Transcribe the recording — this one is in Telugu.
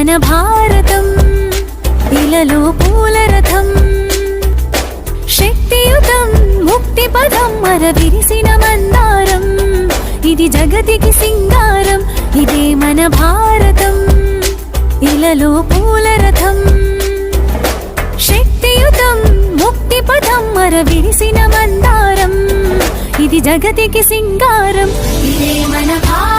మన భారతం ఇలలో పూల రథం శక్తియుతం ముక్తి పదం మరవిరిసిన మందారం ఇది జగతికి సింగారం ఇదే మన భారతం ఇలలో పూల రథం శక్తియుతం ముక్తి పదం మరవిరిసిన మందారం ఇది జగతికి సింగారం ఇదే మన భారతం